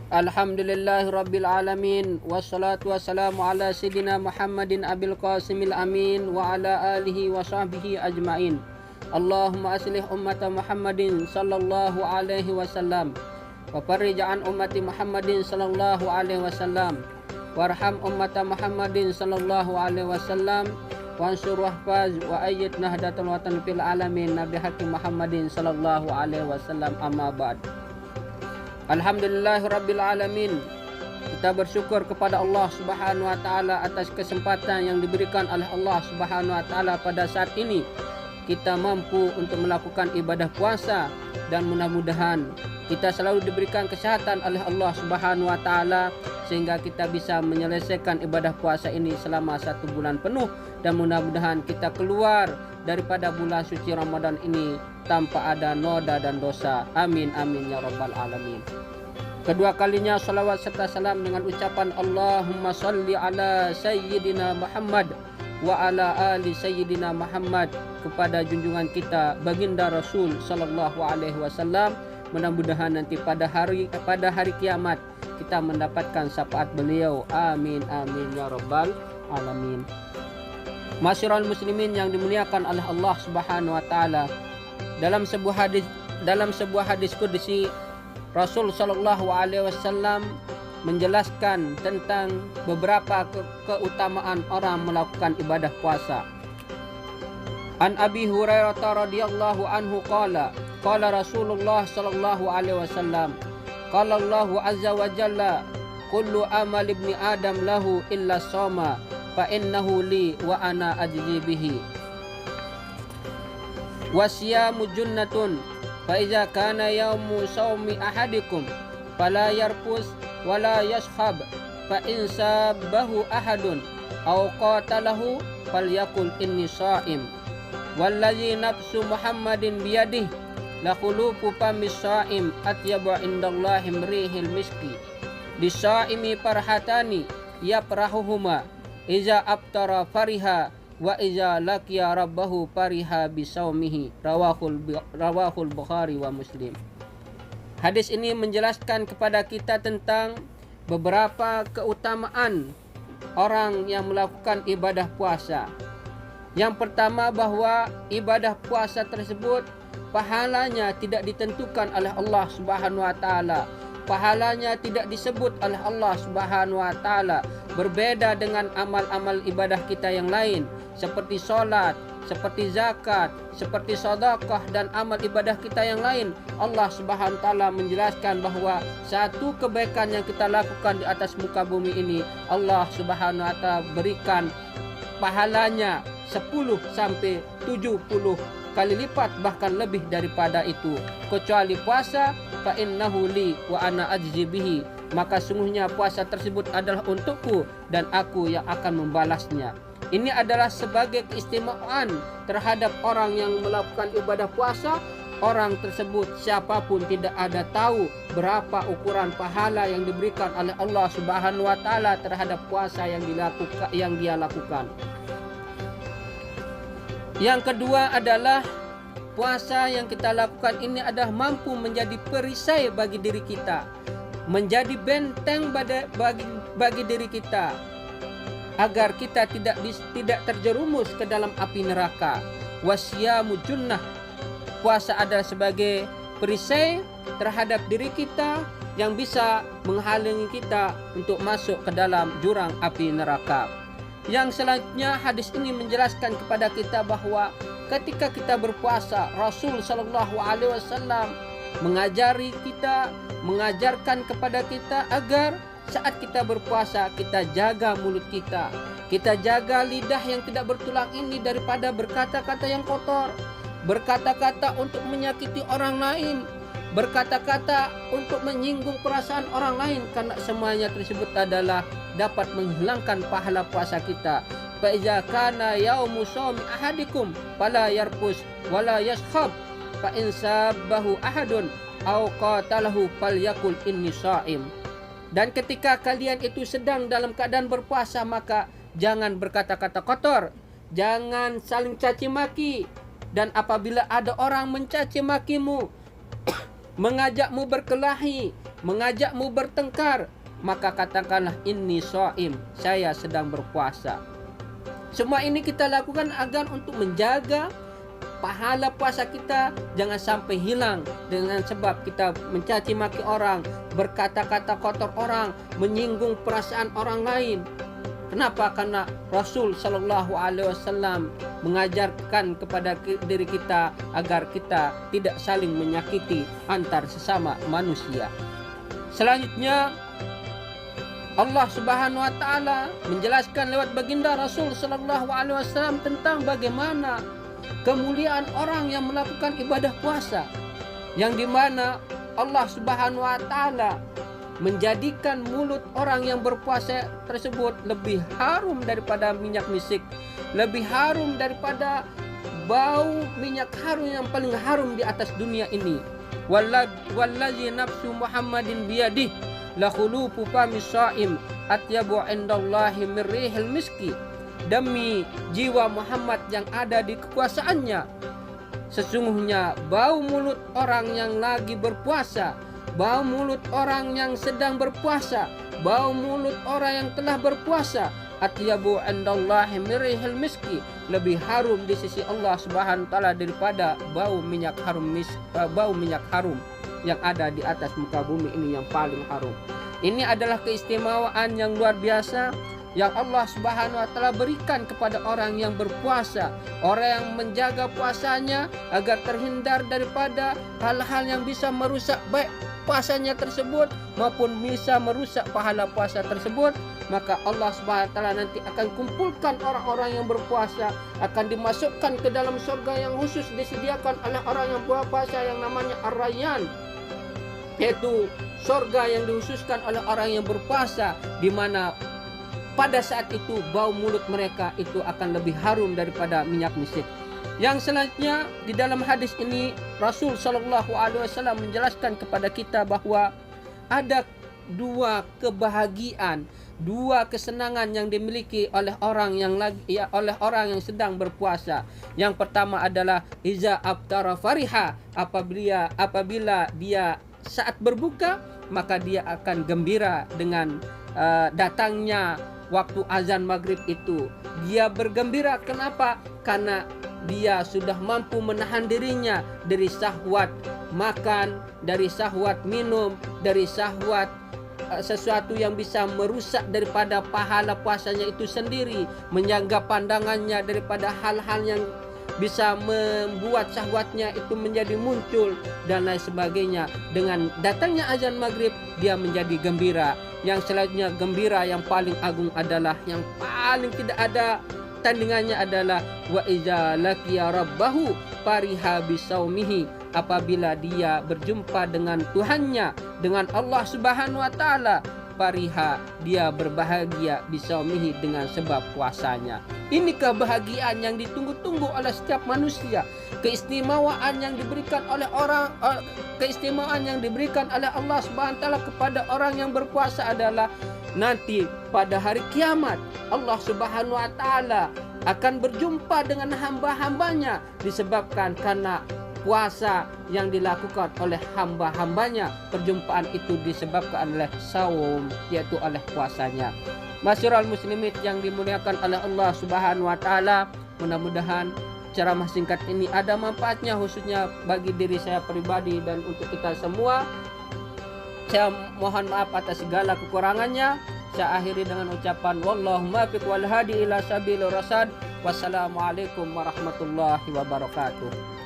Alhamdulillahirabbil alamin wassalatu wassalamu ala sayyidina Muhammadin abil qasimil amin wa ala alihi wa sahbihi ajmain. Allahumma aslih ummata Muhammadin sallallahu alaihi wasallam wa farrij an ummati Muhammadin sallallahu alaihi wasallam warham ummata Muhammadin sallallahu alaihi wasallam wansur wahfaz wa ayyid nahdatul watan fil alamin nabi hakim Muhammadin sallallahu alaihi wasallam. Amma ba'd. Alhamdulillahirabbil alamin. Kita bersyukur kepada Allah Subhanahu wa taala atas kesempatan yang diberikan oleh Allah Subhanahu wa taala pada saat ini kita mampu untuk melakukan ibadah puasa, dan mudah-mudahan kita selalu diberikan kesehatan oleh Allah Subhanahu wa taala sehingga kita bisa menyelesaikan ibadah puasa ini selama 1 bulan penuh, dan mudah-mudahan kita keluar daripada bulan suci Ramadan ini tanpa ada noda dan dosa. Amin amin ya rabbal alamin. Kedua kalinya salawat serta salam dengan ucapan Allahumma salli ala sayyidina Muhammad wa ala ali sayyidina Muhammad kepada junjungan kita baginda Rasul sallallahu alaihi wasallam. Mudah-mudahan nanti pada hari kiamat kita mendapatkan syafaat beliau. Amin amin ya rabbal alamin. Masyiral muslimin yang dimuliakan oleh Allah Subhanahu wa taala, dalam sebuah hadis qudsi Rasul sallallahu alaihi wasallam menjelaskan tentang beberapa keutamaan orang melakukan ibadah puasa. An Abi Hurairah radhiyallahu anhu qala Rasulullah sallallahu alaihi wasallam qala Allahu azza wa jalla kullu amal ibni adam lahu illa shoma fa innahu li wa ana ajzi bihi wasyamu junnatun fa iza kana yaumu shaumi ahadikum fala yarfus wala yashhab fa in sabbahu ahadun aw qatalahu falyaqul inni shaim wallazi nafsu Muhammadin biyadihi la khulufu famis shaim atyabu indallahi rihil miski lisaimi farhatani yaprahuhuma iza aftara fariha wa iza laqiya rabbahu fariha bisaumihi rawahul Bukhari wa Muslim. Hadis ini menjelaskan kepada kita tentang beberapa keutamaan orang yang melakukan ibadah puasa. Yang pertama, bahwa ibadah puasa tersebut pahalanya tidak ditentukan oleh Allah Subhanahu wa taala. Pahalanya tidak disebut oleh Allah Subhanahu wa taala, berbeda dengan amal-amal ibadah kita yang lain seperti sholat, seperti zakat, seperti sedekah dan amal ibadah kita yang lain. Allah Subhanahu wa taala menjelaskan bahwa satu kebaikan yang kita lakukan di atas muka bumi ini, Allah Subhanahu wa taala berikan pahalanya 10 sampai 70 kali lipat, bahkan lebih daripada itu. Kecuali puasa, fa innahu li wa ana ajzi bihi, maka sungguhnya puasa tersebut adalah untukku dan aku yang akan membalasnya. Ini adalah sebagai keistimewaan terhadap orang yang melakukan ibadah puasa. Orang tersebut siapapun tidak ada tahu berapa ukuran pahala yang diberikan oleh Allah Subhanahu wa taala terhadap puasa yang dia lakukan. Yang kedua adalah puasa yang kita lakukan ini adalah mampu menjadi perisai bagi diri kita, menjadi benteng bagi diri kita, agar kita tidak terjerumus ke dalam api neraka. Wasyamu junnah, puasa adalah sebagai perisai terhadap diri kita yang bisa menghalangi kita untuk masuk ke dalam jurang api neraka. Yang selanjutnya, hadis ini menjelaskan kepada kita bahwa ketika kita berpuasa, Rasul sallallahu alaihi wasallam mengajarkan kepada kita agar saat kita berpuasa kita jaga mulut kita jaga lidah yang tidak bertulang ini daripada berkata-kata yang kotor, berkata-kata untuk menyakiti orang lain, berkata-kata untuk menyinggung perasaan orang lain, karena semuanya tersebut adalah dapat menghilangkan pahala puasa kita. Fa iza kana yaumu shaumi ahadikum fala yarfus wala yashkhab fa in sabbahu ahadun aw qatalahu falyaqul inni shaim. Dan ketika kalian itu sedang dalam keadaan berpuasa, maka jangan berkata-kata kotor, jangan saling caci maki, dan apabila ada orang mencaci makimu, mengajakmu berkelahi, mengajakmu bertengkar, maka katakanlah inni shaim, saya sedang berpuasa. Semua ini kita lakukan agar untuk menjaga pahala puasa kita jangan sampai hilang dengan sebab kita mencaci maki orang, berkata-kata kotor orang, menyinggung perasaan orang lain. Kenapa? Karena Rasul Shallallahu Alaihi Wasallam mengajarkan kepada diri kita agar kita tidak saling menyakiti antar sesama manusia. Selanjutnya Allah Subhanahu Wa Taala menjelaskan lewat baginda Rasul Shallallahu Alaihi Wasallam tentang bagaimana kemuliaan orang yang melakukan ibadah puasa, yang dimana Allah Subhanahu Wa Taala menjadikan mulut orang yang berpuasa tersebut lebih harum daripada minyak misik, lebih harum daripada bau minyak harum yang paling harum di atas dunia ini. Wallazi nafsu Muhammadin biyadih la khulufu fami shaim atyabu indallahi min rihil miski. Demi jiwa Muhammad yang ada di kekuasaannya, sesungguhnya bau mulut orang yang lagi berpuasa, bau mulut orang yang sedang berpuasa, bau mulut orang yang telah berpuasa, atyabu indallahi min rihil miski, lebih harum di sisi Allah Subhanahu wa taala daripada bau minyak harum yang ada di atas muka bumi ini yang paling harum. Ini adalah keistimewaan yang luar biasa yang Allah Subhanahu wa taala berikan kepada orang yang berpuasa, orang yang menjaga puasanya agar terhindar daripada hal-hal yang bisa merusak baik puasanya tersebut maupun bisa merusak pahala puasa tersebut. Maka Allah Subhanahu wa taala nanti akan kumpulkan orang-orang yang berpuasa, akan dimasukkan ke dalam surga yang khusus disediakan oleh orang yang berpuasa yang namanya Ar-Rayyan, yaitu surga yang dikhususkan oleh orang yang berpuasa, di mana pada saat itu bau mulut mereka itu akan lebih harum daripada minyak misik. Yang selanjutnya di dalam hadis ini Rasul Shallallahu Alaihi Wasallam menjelaskan kepada kita bahwa ada dua kebahagiaan, dua kesenangan yang dimiliki oleh orang yang sedang berpuasa. Yang pertama adalah iza aftara fariha, apabila dia saat berbuka maka dia akan gembira dengan datangnya waktu azan maghrib itu. Dia bergembira, kenapa? Karena dia sudah mampu menahan dirinya dari syahwat makan, dari syahwat minum, dari syahwat sesuatu yang bisa merusak daripada pahala puasanya itu sendiri, menjaga pandangannya daripada hal-hal yang bisa membuat syahwatnya itu menjadi muncul dan lain sebagainya. Dengan datangnya azan maghrib dia menjadi gembira. Yang selanjutnya gembira yang paling agung adalah, yang paling tidak ada tandingannya adalah wa iza laqiya rabbahu fariha bisaumihi, apabila dia berjumpa dengan Tuhannya, dengan Allah Subhanahu wa taala, fariha, dia berbahagia bisaumihi, dengan sebab puasanya. Ini kebahagiaan yang ditunggu-tunggu oleh setiap manusia. Keistimewaan yang diberikan oleh Allah Subhanahu wa taala kepada orang yang berpuasa adalah nanti pada hari kiamat Allah Subhanahu wa taala akan berjumpa dengan hamba-hambanya disebabkan karena puasa yang dilakukan oleh hamba-hambanya. Perjumpaan itu disebabkan oleh saum, yaitu oleh puasanya. Masyarul muslimin yang dimuliakan oleh Allah Subhanahu wa taala, mudah-mudahan ceramah singkat ini ada manfaatnya khususnya bagi diri saya pribadi dan untuk kita semua. Saya mohon maaf atas segala kekurangannya. Saya akhiri dengan ucapan wallahu muwaffiq wal hadi ila sabilir rasyad. Wassalamualaikum warahmatullahi wabarakatuh.